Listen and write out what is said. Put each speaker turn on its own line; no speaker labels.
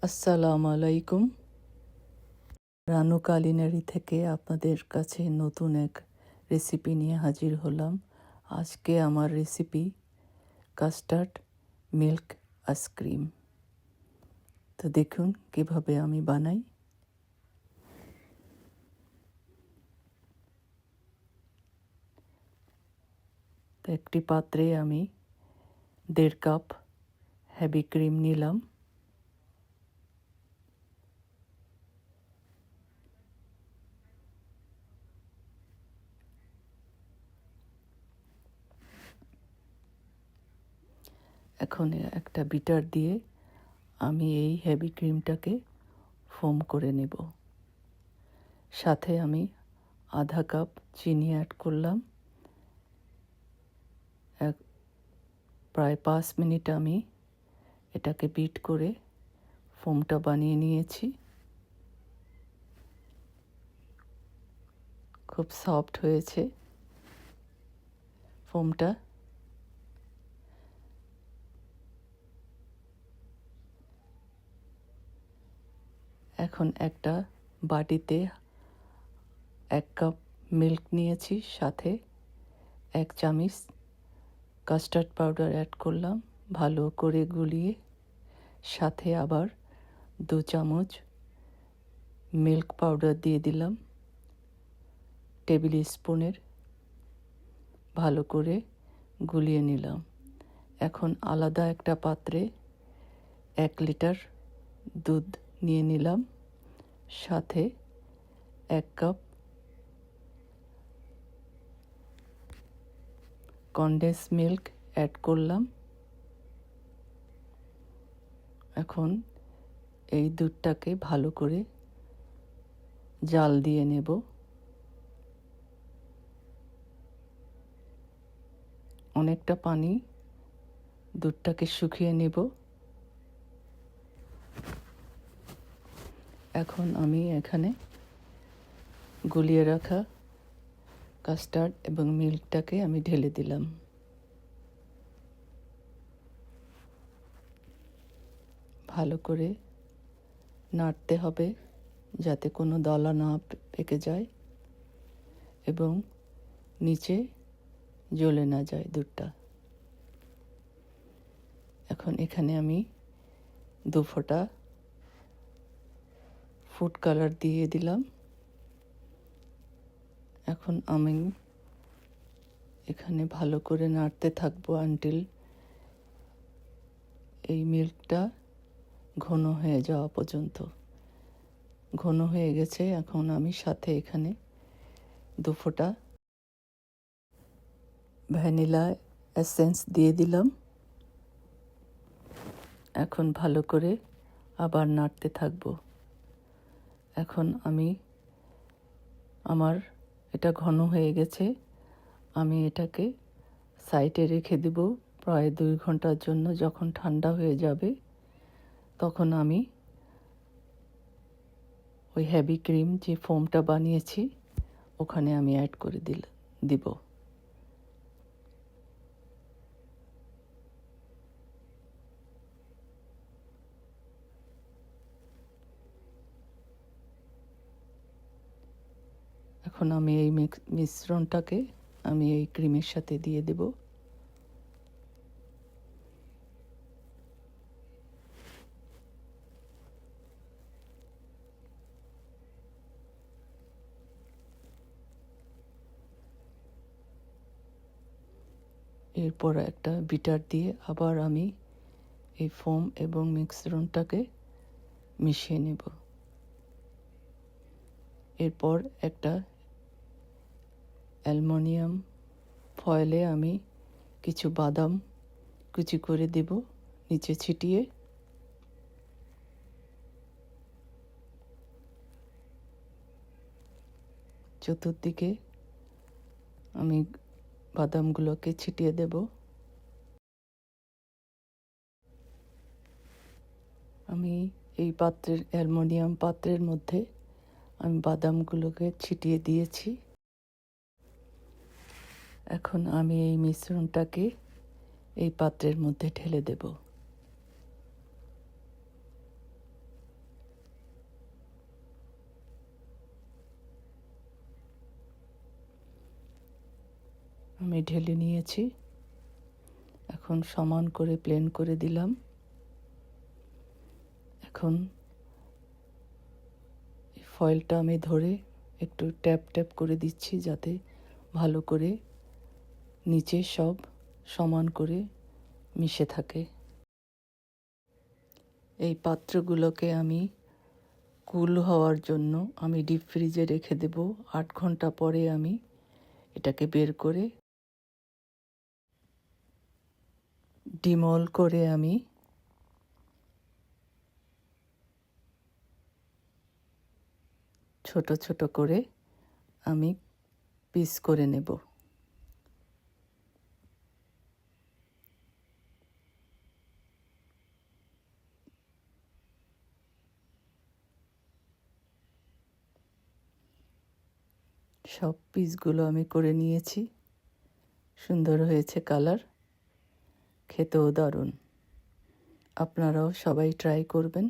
আসসালামু আলাইকুম। রানু কালিনারি থেকে আপনাদের কাছে নতুন এক রেসিপি নিয়ে হাজির হলাম। আজকে আমার রেসিপি কাস্টার্ড মিল্ক আইসক্রিম। তো দেখুন কিভাবে আমি বানাই। তো একটি পাত্রে আমি 1.5 কাপ হেভি ক্রিম নিলাম। এখন একটা বিটার দিয়ে আমি এই হেভি ক্রিমটাকে ফোম করে নেব। সাথে আমি আধা কাপ চিনি অ্যাড করলাম। প্রায় 5 মিনিট আমি এটাকে বিট করে ফোমটা বানিয়ে নিয়েছি। খুব সফট হয়েছে ফোমটা। এখন একটা বাটিতে 1 কাপ মিল্ক নিয়েছি, সাথে 1 চামচ কাস্টার্ড পাউডার অ্যাড করলাম ভালো করে গুলিয়ে। সাথে আবার 2 চামচ মিল্ক পাউডার দিয়ে দিলাম টেবিল স্পুনের। ভালো করে গুলিয়ে নিলাম। এখন আলাদা একটা পাত্রে 1 লিটার দুধ নিয়ে নিলাম। সাথে 1 কাপ কনডেন্স মিল্ক অ্যাড করলাম। এখন এই দুধটাকে ভালো করে জাল দিয়ে নেব। অনেকটা পানি, দুধটাকে শুকিয়ে নেব। এখন আমি এখানে গুলিয়ে রাখা কাস্টার্ড এবং মিল্কটাকে আমি ঢেলে দিলাম। ভালো করে নাড়তে হবে যাতে কোনো দলা না পেকে যায় এবং নিচে জ্বলে না যায় দুধটা। এখন এখানে আমি 2 ফোঁটা ফুড কালার দিয়ে দিলাম। এখন আমি এখানে ভালো করে নাড়তে থাকবো আনটিল এই মিল্কটা ঘন হয়ে যাওয়া পর্যন্ত। ঘন হয়ে গেছে। এখন আমি সাথে এখানে 2 ফোঁটা ভ্যানিলা এসেন্স দিয়ে দিলাম। এখন ভালো করে আবার নাড়তে থাকবো। এখন আমার এটা ঘন হয়ে গেছে। আমি এটাকে সাইডে রেখে দেব প্রায় 2 ঘন্টার জন্য। যখন ঠান্ডা হয়ে যাবে তখন আমি ওই হেভি ক্রিম যে ফোমটা বানিয়েছি ওখানে আমি অ্যাড করে দিব। এখন আমি এই মিশ্রণটাকে আমি এই ক্রিমের সাথে দিয়ে দেব। এরপর একটা বিটার দিয়ে আবার আমি এই ফোম এবং মিশ্রণটাকে মিশিয়ে নেব। এরপর একটা অ্যালুমিনিয়াম ফয়েলে আমি কিছু বাদাম কুচি করে দেব নিচে ছিটিয়ে। চতুর্দিকে আমি বাদামগুলোকে ছিটিয়ে দেব। আমি এই অ্যালুমিনিয়াম পাত্রের মধ্যে আমি বাদামগুলোকে ছিটিয়ে দিয়েছি। এখন আমি এই মিশ্রণটাকে এই পাত্রের মধ্যে ঢেলে দেব। আমি ঢেলে নিয়েছি। এখন সমান করে প্লেন করে দিলাম। এখন ফয়েলটা আমি ধরে একটু ট্যাপ ট্যাপ করে দিচ্ছি, যাতে ভালো করে নিচে সব সমান করে মিশে থাকে। এই পাত্রগুলোকে আমি কুল হওয়ার জন্য আমি ডিপ ফ্রিজে রেখে দেব। 8 ঘন্টা পরে আমি এটাকে বের করে ডিমল করে আমি ছোট ছোট করে আমি পিস করে নেব। সব পিসগুলো আমি করে নিয়েছি। সুন্দর হয়েছে কালার, খেতেও দারুণ। আপনারাও সবাই ট্রাই করবেন।